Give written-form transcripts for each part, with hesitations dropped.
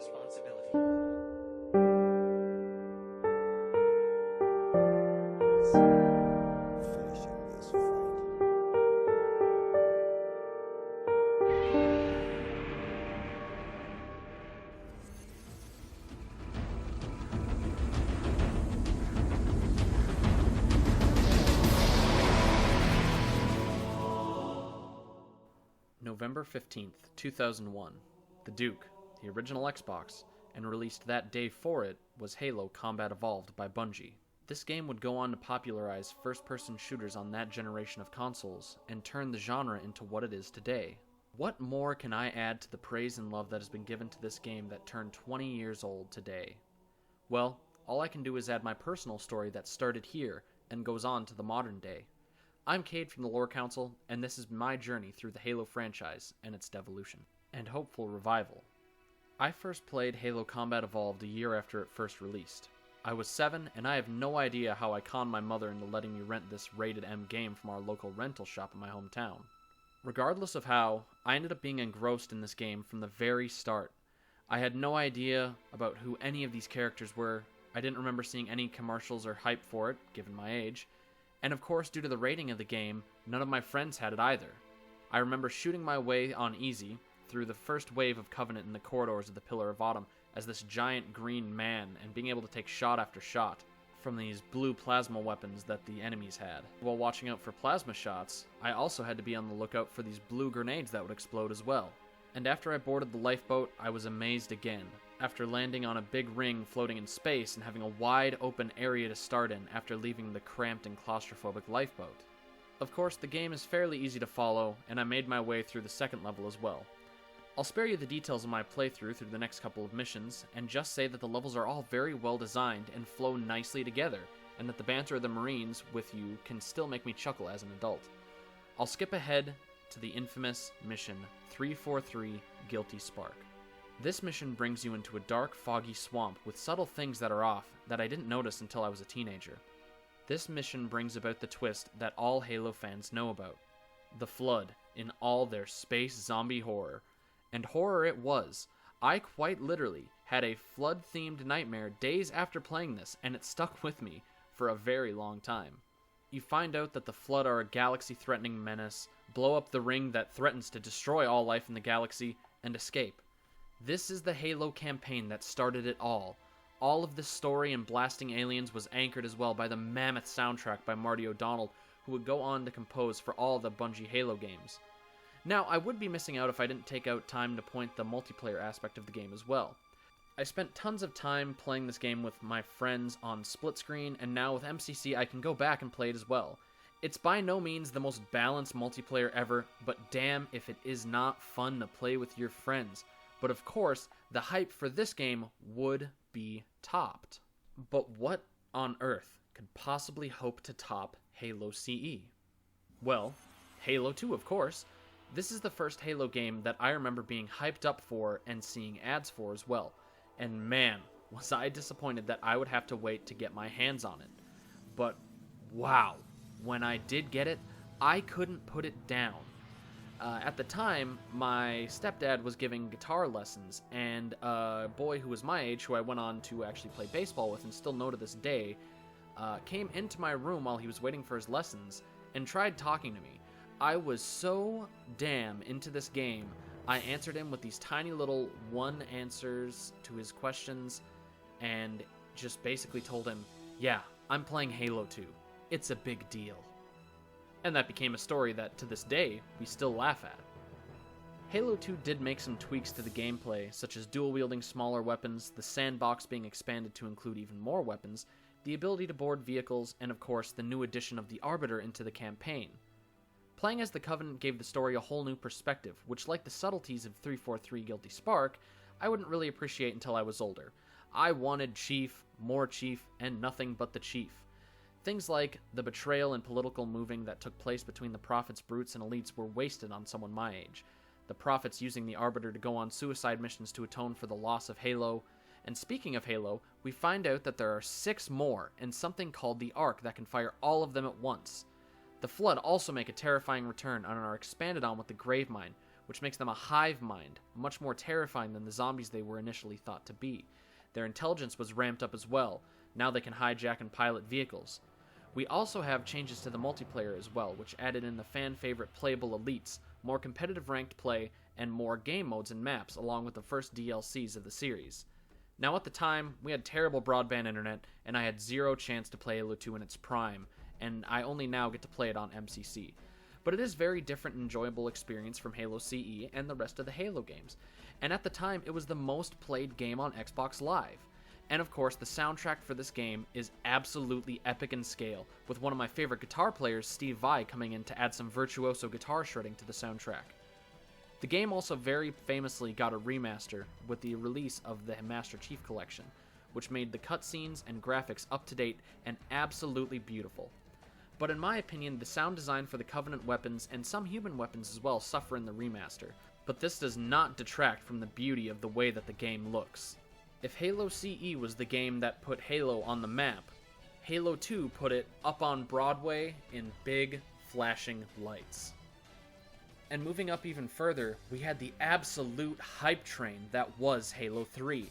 responsibility. Finishing this fight. November 15th, 2001. The Duke, the original Xbox, and released that day for it, was Halo Combat Evolved by Bungie. This game would go on to popularize first-person shooters on that generation of consoles, and turn the genre into what it is today. What more can I add to the praise and love that has been given to this game that turned 20 years old today? Well, all I can do is add my personal story that started here, and goes on to the modern day. I'm Cade from the Lore Council, and this is my journey through the Halo franchise and its devolution, and hopeful revival. I first played Halo Combat Evolved a year after it first released. I was 7, and I have no idea how I conned my mother into letting me rent this rated M game from our local rental shop in my hometown. Regardless of how, I ended up being engrossed in this game from the very start. I had no idea about who any of these characters were. I didn't remember seeing any commercials or hype for it, given my age. And of course, due to the rating of the game, none of my friends had it either. I remember shooting my way on easy through the first wave of Covenant in the corridors of the Pillar of Autumn as this giant green man, and being able to take shot after shot from these blue plasma weapons that the enemies had. While watching out for plasma shots, I also had to be on the lookout for these blue grenades that would explode as well. And after I boarded the lifeboat, I was amazed again. After landing on a big ring floating in space and having a wide open area to start in after leaving the cramped and claustrophobic lifeboat. Of course, the game is fairly easy to follow, and I made my way through the second level as well. I'll spare you the details of my playthrough through the next couple of missions, and just say that the levels are all very well designed and flow nicely together, and that the banter of the Marines with you can still make me chuckle as an adult. I'll skip ahead to the infamous mission 343 Guilty Spark. This mission brings you into a dark, foggy swamp with subtle things that are off that I didn't notice until I was a teenager. This mission brings about the twist that all Halo fans know about. The Flood, in all their space zombie horror. And horror it was. I quite literally had a Flood-themed nightmare days after playing this, and it stuck with me for a very long time. You find out that the Flood are a galaxy-threatening menace, blow up the ring that threatens to destroy all life in the galaxy, and escape. This is the Halo campaign that started it all. All of this story and blasting aliens was anchored as well by the mammoth soundtrack by Marty O'Donnell, who would go on to compose for all the Bungie Halo games. Now, I would be missing out if I didn't take out time to point the multiplayer aspect of the game as well. I spent tons of time playing this game with my friends on split screen, and now with MCC I can go back and play it as well. It's by no means the most balanced multiplayer ever, but damn if it is not fun to play with your friends. But of course, the hype for this game would be topped. But what on earth could possibly hope to top Halo CE? Well, Halo 2 of course. This is the first Halo game that I remember being hyped up for and seeing ads for as well. And man, was I disappointed that I would have to wait to get my hands on it. But wow, when I did get it, I couldn't put it down. At the time, my stepdad was giving guitar lessons, and a boy who was my age, who I went on to actually play baseball with and still know to this day, came into my room while he was waiting for his lessons and tried talking to me. I was so damn into this game, I answered him with these tiny little one answers to his questions, and just basically told him, yeah, I'm playing Halo 2. It's a big deal. And that became a story that, to this day, we still laugh at. Halo 2 did make some tweaks to the gameplay, such as dual-wielding smaller weapons, the sandbox being expanded to include even more weapons, the ability to board vehicles, and of course the new addition of the Arbiter into the campaign. Playing as the Covenant gave the story a whole new perspective, which, like the subtleties of 343 Guilty Spark, I wouldn't really appreciate until I was older. I wanted Chief, more Chief, and nothing but the Chief. Things like the betrayal and political moving that took place between the Prophet's brutes and elites were wasted on someone my age. The Prophets using the Arbiter to go on suicide missions to atone for the loss of Halo. And speaking of Halo, we find out that there are 6 more, and something called the Arc that can fire all of them at once. The Flood also make a terrifying return and are expanded on with the Gravemind, which makes them a hive mind, much more terrifying than the zombies they were initially thought to be. Their intelligence was ramped up as well. Now they can hijack and pilot vehicles. We also have changes to the multiplayer as well, which added in the fan-favorite playable elites, more competitive ranked play, and more game modes and maps, along with the first DLCs of the series. Now at the time, we had terrible broadband internet, and I had zero chance to play Halo 2 in its prime, and I only now get to play it on MCC. But it is very different and enjoyable experience from Halo CE and the rest of the Halo games, and at the time it was the most played game on Xbox Live. And of course, the soundtrack for this game is absolutely epic in scale, with one of my favorite guitar players, Steve Vai, coming in to add some virtuoso guitar shredding to the soundtrack. The game also very famously got a remaster with the release of the Master Chief Collection, which made the cutscenes and graphics up to date and absolutely beautiful. But in my opinion, the sound design for the Covenant weapons and some human weapons as well suffer in the remaster, but this does not detract from the beauty of the way that the game looks. If Halo CE was the game that put Halo on the map, Halo 2 put it up on Broadway in big, flashing lights. And moving up even further, we had the absolute hype train that was Halo 3.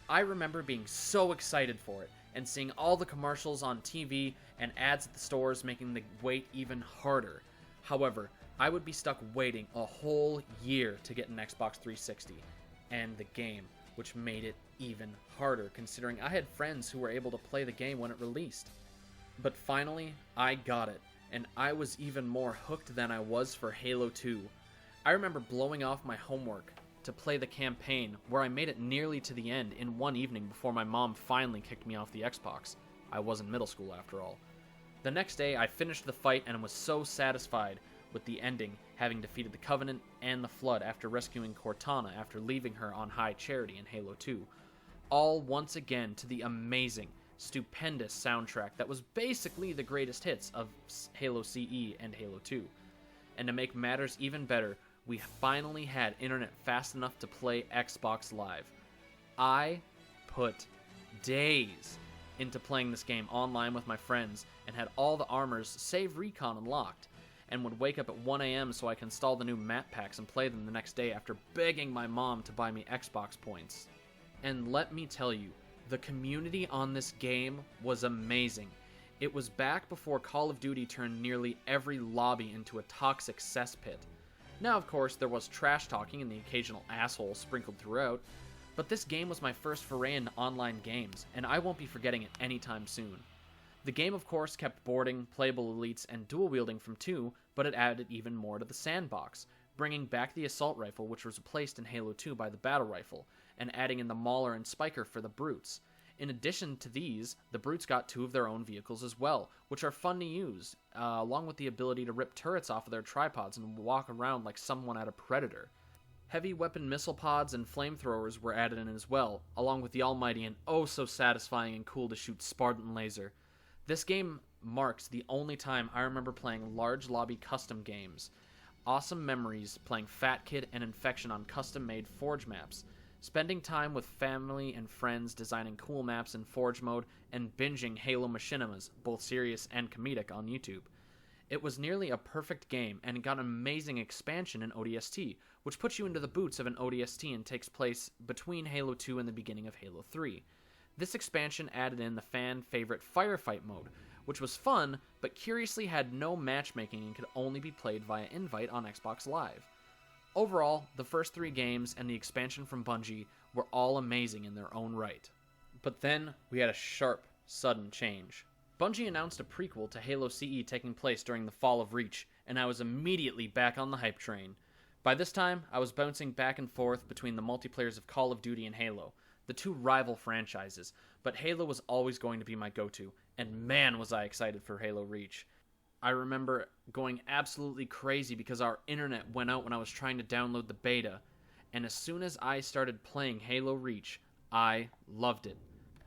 I remember being so excited for it, and seeing all the commercials on TV and ads at the stores making the wait even harder. However, I would be stuck waiting a whole year to get an Xbox 360, and the game, which made it even harder considering I had friends who were able to play the game when it released. But finally, I got it, and I was even more hooked than I was for Halo 2. I remember blowing off my homework to play the campaign, where I made it nearly to the end in one evening before my mom finally kicked me off the Xbox. I was in middle school after all. The next day, I finished the fight and was so satisfied with the ending, having defeated the Covenant and the Flood after rescuing Cortana after leaving her on High Charity in Halo 2. All once again to the amazing, stupendous soundtrack that was basically the greatest hits of Halo CE and Halo 2. And to make matters even better, we finally had internet fast enough to play Xbox Live. I put days into playing this game online with my friends and had all the armors save recon unlocked, and would wake up at 1 a.m. so I could install the new map packs and play them the next day after begging my mom to buy me Xbox points. And let me tell you, the community on this game was amazing. It was back before Call of Duty turned nearly every lobby into a toxic cesspit. Now, of course, there was trash talking and the occasional asshole sprinkled throughout, but this game was my first foray into online games, and I won't be forgetting it anytime soon. The game, of course, kept boarding, playable elites, and dual-wielding from 2, but it added even more to the sandbox, bringing back the assault rifle, which was replaced in Halo 2 by the battle rifle, and adding in the Mauler and Spiker for the brutes. In addition to these, the brutes got 2 of their own vehicles as well, which are fun to use, along with the ability to rip turrets off of their tripods and walk around like someone at a Predator. Heavy weapon missile pods and flamethrowers were added in as well, along with the almighty and oh so satisfying and cool to shoot Spartan laser. This game marks the only time I remember playing large lobby custom games. Awesome memories playing Fat Kid and Infection on custom-made Forge maps, spending time with family and friends designing cool maps in Forge mode, and binging Halo Machinimas, both serious and comedic, on YouTube. It was nearly a perfect game, and it got an amazing expansion in ODST, which puts you into the boots of an ODST and takes place between Halo 2 and the beginning of Halo 3. This expansion added in the fan-favorite Firefight mode, which was fun, but curiously had no matchmaking and could only be played via invite on Xbox Live. Overall, the first 3 games and the expansion from Bungie were all amazing in their own right. But then, we had a sharp, sudden change. Bungie announced a prequel to Halo CE taking place during the fall of Reach, and I was immediately back on the hype train. By this time, I was bouncing back and forth between the multiplayers of Call of Duty and Halo, the 2 rival franchises, but Halo was always going to be my go-to, and man was I excited for Halo Reach. I remember going absolutely crazy because our internet went out when I was trying to download the beta, and as soon as I started playing Halo Reach, I loved it.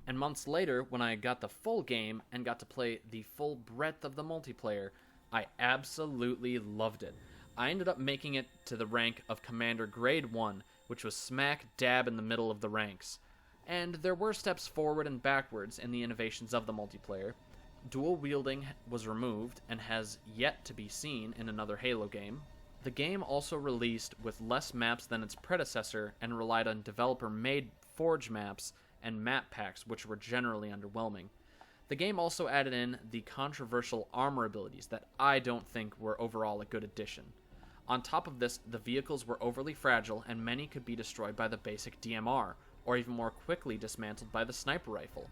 And months later, when I got the full game and got to play the full breadth of the multiplayer, I absolutely loved it. I ended up making it to the rank of Commander Grade 1, which was smack dab in the middle of the ranks. And there were steps forward and backwards in the innovations of the multiplayer. Dual wielding was removed and has yet to be seen in another Halo game. The game also released with less maps than its predecessor and relied on developer-made Forge maps and map packs, which were generally underwhelming. The game also added in the controversial armor abilities that I don't think were overall a good addition. On top of this, the vehicles were overly fragile and many could be destroyed by the basic DMR, or even more quickly dismantled by the sniper rifle.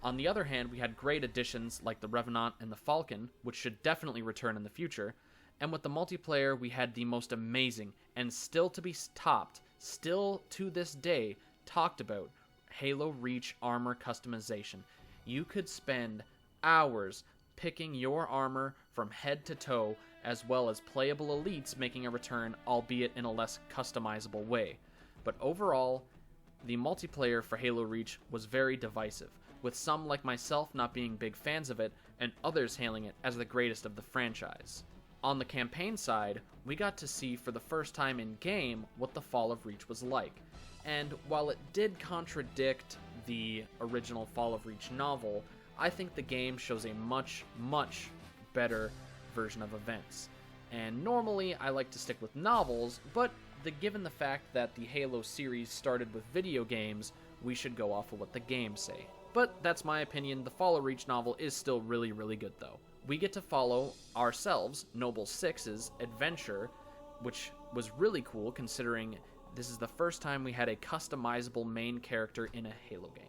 On the other hand, we had great additions like the Revenant and the Falcon, which should definitely return in the future, and with the multiplayer we had the most amazing, and still to be topped, still to this day, talked about, Halo Reach armor customization. You could spend hours picking your armor from head to toe, as well as playable elites making a return, albeit in a less customizable way. But overall, the multiplayer for Halo Reach was very divisive, with some like myself not being big fans of it, and others hailing it as the greatest of the franchise. On the campaign side, we got to see for the first time in-game what the Fall of Reach was like, and while it did contradict the original Fall of Reach novel, I think the game shows a much, much better version of events. And normally I like to stick with novels, but given the fact that the Halo series started with video games, we should go off of what the games say. But that's my opinion. The Fall of Reach novel is still really, really good though. We get to follow ourselves, Noble Six's adventure, which was really cool considering this is the first time we had a customizable main character in a Halo game.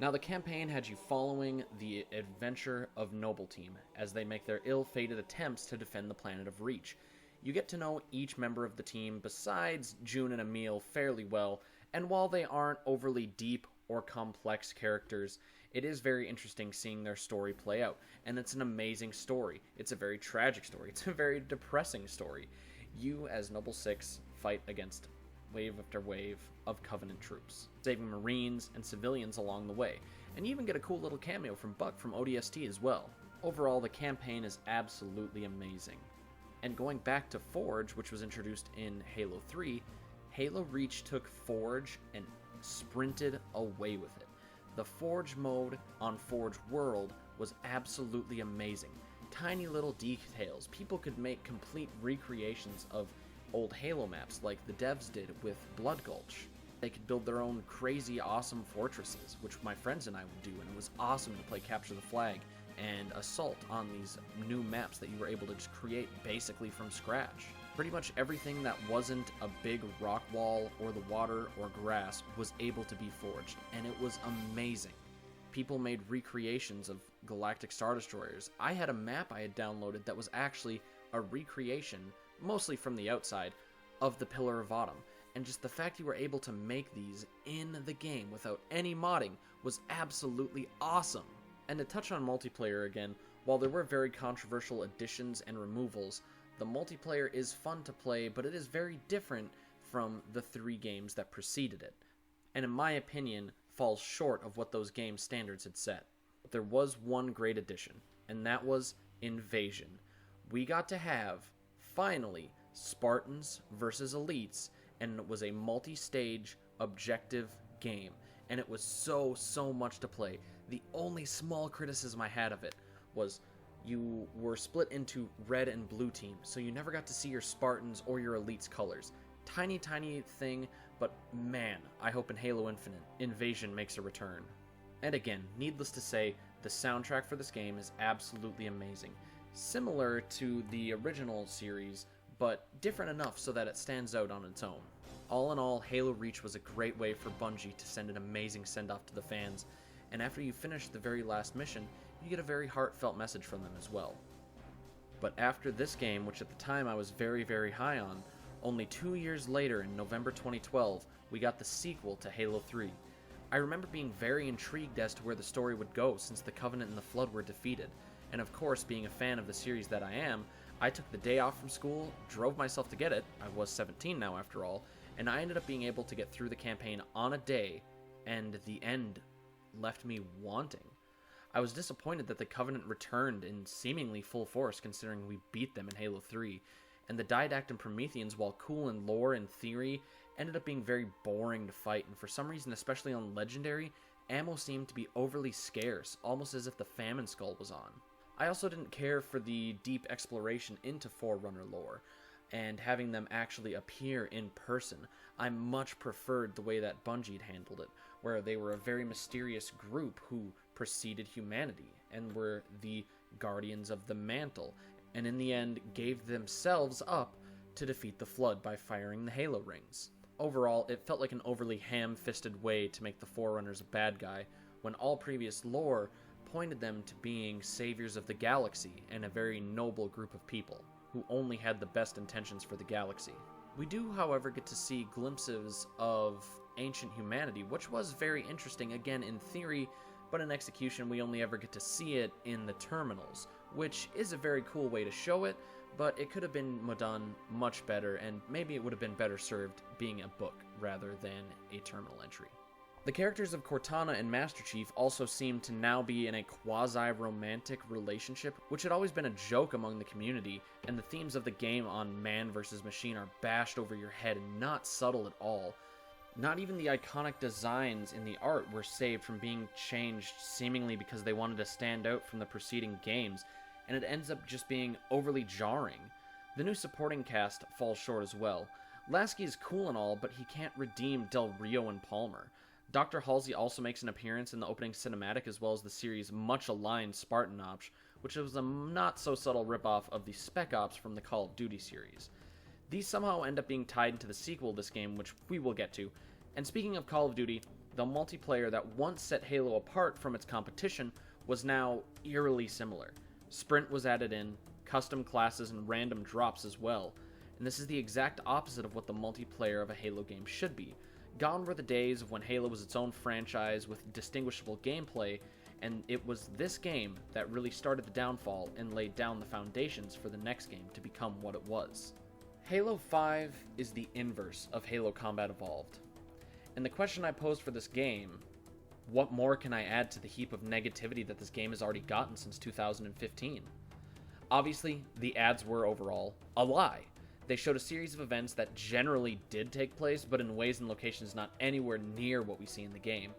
Now the campaign had you following the adventure of Noble Team as they make their ill-fated attempts to defend the planet of Reach. You get to know each member of the team besides June and Emil fairly well, and while they aren't overly deep or complex characters, it is very interesting seeing their story play out, and it's an amazing story. It's a very tragic story. It's a very depressing story. You, as Noble Six, fight against wave after wave of Covenant troops, saving Marines and civilians along the way, and you even get a cool little cameo from Buck from ODST as well. Overall, the campaign is absolutely amazing. And going back to Forge, which was introduced in Halo 3, Halo Reach took Forge and sprinted away with it. The Forge mode on Forge World was absolutely amazing. Tiny little details. People could make complete recreations of old Halo maps like the devs did with Blood Gulch. They could build their own crazy awesome fortresses, which my friends and I would do, and it was awesome to play Capture the Flag and Assault on these new maps that you were able to just create basically from scratch. Pretty much everything that wasn't a big rock wall or the water or grass was able to be forged, and it was amazing. People made recreations of Galactic Star Destroyers. I had a map I had downloaded that was actually a recreation, mostly from the outside, of the Pillar of Autumn, and just the fact you were able to make these in the game without any modding was absolutely awesome. And to touch on multiplayer again, while there were very controversial additions and removals, the multiplayer is fun to play, but it is very different from the 3 games that preceded it, and in my opinion, falls short of what those game standards had set. But there was one great addition, and that was Invasion. We got to have, finally, Spartans versus Elites, and it was a multi-stage objective game, and it was so much to play. The only small criticism I had of it was you were split into red and blue teams, so you never got to see your Spartans or your Elites colors. Tiny thing, but man, I hope in Halo Infinite, Invasion makes a return. And again, needless to say, the soundtrack for this game is absolutely amazing. Similar to the original series, but different enough so that it stands out on its own. All in all, Halo Reach was a great way for Bungie to send an amazing send-off to the fans, and after you finish the very last mission, you get a very heartfelt message from them as well. But after this game, which at the time I was very high on, only 2 years later in November 2012, we got the sequel to Halo 3. I remember being very intrigued as to where the story would go since the Covenant and the Flood were defeated, and of course, being a fan of the series that I am, I took the day off from school, drove myself to get it, I was 17 now after all, and I ended up being able to get through the campaign on a day, and the end left me wanting. I was disappointed that the Covenant returned in seemingly full force considering we beat them in Halo 3, and the Didact and Prometheans, while cool in lore and theory, ended up being very boring to fight, and for some reason, especially on Legendary, ammo seemed to be overly scarce, almost as if the Famine Skull was on. I also didn't care for the deep exploration into Forerunner lore, and having them actually appear in person. I much preferred the way that Bungie handled it, where they were a very mysterious group who preceded humanity and were the guardians of the mantle, and in the end gave themselves up to defeat the Flood by firing the Halo rings. Overall, it felt like an overly ham-fisted way to make the Forerunners a bad guy, when all previous lore pointed them to being saviors of the galaxy and a very noble group of people who only had the best intentions for the galaxy. We do, however, get to see glimpses of ancient humanity, which was very interesting, again in theory, but in execution we only ever get to see it in the terminals, which is a very cool way to show it, but it could have been done much better, and maybe it would have been better served being a book rather than a terminal entry. The characters of Cortana and Master Chief also seem to now be in a quasi-romantic relationship, which had always been a joke among the community, and the themes of the game on man versus machine are bashed over your head and not subtle at all. Not even the iconic designs in the art were saved from being changed seemingly because they wanted to stand out from the preceding games, and it ends up just being overly jarring. The new supporting cast falls short as well. Lasky is cool and all, but he can't redeem Del Rio and Palmer. Dr. Halsey also makes an appearance in the opening cinematic as well as the series' much-aligned Spartan Ops, which was a not-so-subtle ripoff of the Spec Ops from the Call of Duty series. These somehow end up being tied into the sequel of this game, which we will get to. And speaking of Call of Duty, the multiplayer that once set Halo apart from its competition was now eerily similar. Sprint was added in, custom classes and random drops as well, and this is the exact opposite of what the multiplayer of a Halo game should be. Gone were the days of when Halo was its own franchise with distinguishable gameplay, and it was this game that really started the downfall and laid down the foundations for the next game to become what it was. Halo 5 is the inverse of Halo Combat Evolved. And the question I posed for this game, what more can I add to the heap of negativity that this game has already gotten since 2015? Obviously, the ads were overall a lie. They showed a series of events that generally did take place, but in ways and locations not anywhere near what we see in the game.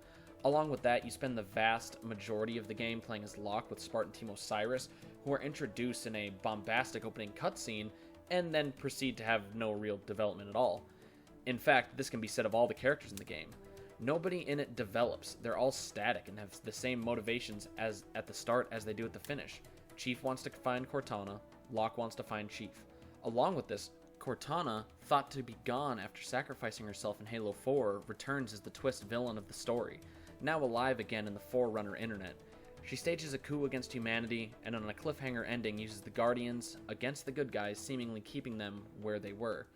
Along with that, you spend the vast majority of the game playing as Locke with Spartan Team Osiris, who are introduced in a bombastic opening cutscene, and then proceed to have no real development at all. In fact, this can be said of all the characters in the game. Nobody in it develops. They're all static and have the same motivations as at the start as they do at the finish. Chief wants to find Cortana, Locke wants to find Chief. Along with this, Cortana, thought to be gone after sacrificing herself in Halo 4, returns as the twist villain of the story, now alive again in the Forerunner internet. She stages a coup against humanity, and on a cliffhanger ending uses the Guardians against the good guys, seemingly keeping them where they were.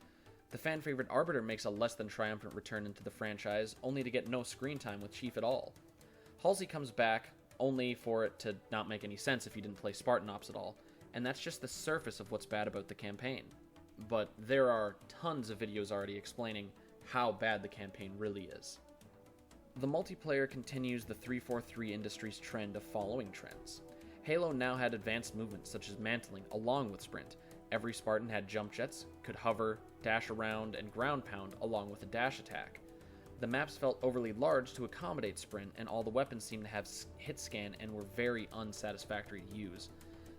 The fan-favorite Arbiter makes a less than triumphant return into the franchise, only to get no screen time with Chief at all. Halsey comes back, only for it to not make any sense if you didn't play Spartan Ops at all, and that's just the surface of what's bad about the campaign. But there are tons of videos already explaining how bad the campaign really is. The multiplayer continues the 343 Industries trend of following trends. Halo now had advanced movements such as mantling along with sprint. Every Spartan had jump jets, could hover, dash around, and ground pound along with a dash attack. The maps felt overly large to accommodate sprint, and all the weapons seemed to have hit scan and were very unsatisfactory to use.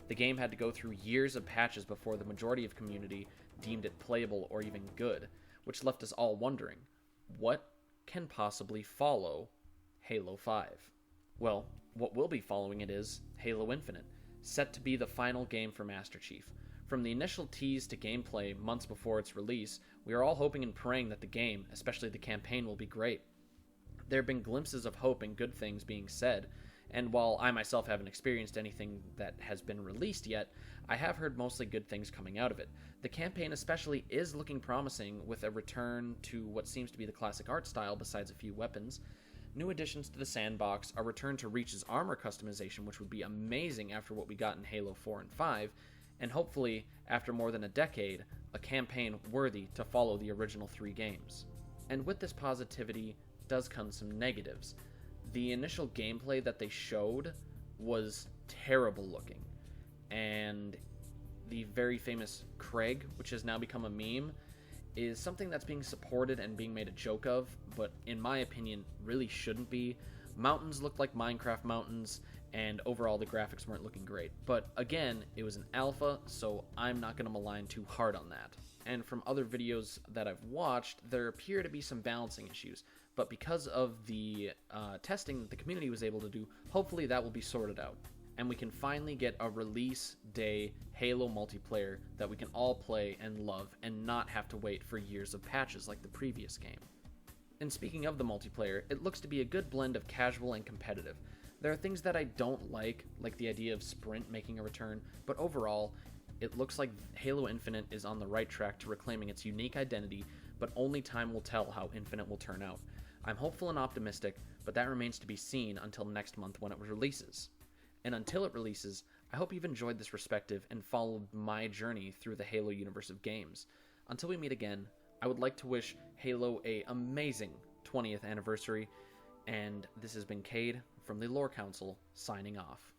The game had to go through years of patches before the majority of community deemed it playable or even good, which left us all wondering, what can possibly follow Halo 5? Well, what will be following it is Halo Infinite, set to be the final game for Master Chief. From the initial tease to gameplay months before its release, we are all hoping and praying that the game, especially the campaign, will be great. There have been glimpses of hope and good things being said, and while I myself haven't experienced anything that has been released yet, I have heard mostly good things coming out of it. The campaign especially is looking promising, with a return to what seems to be the classic art style besides a few weapons, new additions to the sandbox, a return to Reach's armor customization, which would be amazing after what we got in Halo 4 and 5, and hopefully, after more than a decade, a campaign worthy to follow the original 3 games. And with this positivity does come some negatives. The initial gameplay that they showed was terrible looking, and the very famous Craig, which has now become a meme, is something that's being supported and being made a joke of, but in my opinion really shouldn't be. Mountains looked like Minecraft mountains, and overall the graphics weren't looking great. But again, it was an alpha, so I'm not going to malign too hard on that. and from other videos that I've watched, there appear to be some balancing issues. But because of the testing that the community was able to do, hopefully that will be sorted out. And we can finally get a release day Halo multiplayer that we can all play and love and not have to wait for years of patches like the previous game. And speaking of the multiplayer, it looks to be a good blend of casual and competitive. There are things that I don't like the idea of Sprint making a return, but overall, it looks like Halo Infinite is on the right track to reclaiming its unique identity, but only time will tell how Infinite will turn out. I'm hopeful and optimistic, but that remains to be seen until next month when it releases. And until it releases, I hope you've enjoyed this perspective and followed my journey through the Halo universe of games. Until we meet again, I would like to wish Halo an amazing 20th anniversary, and this has been Cade from the Lore Council, signing off.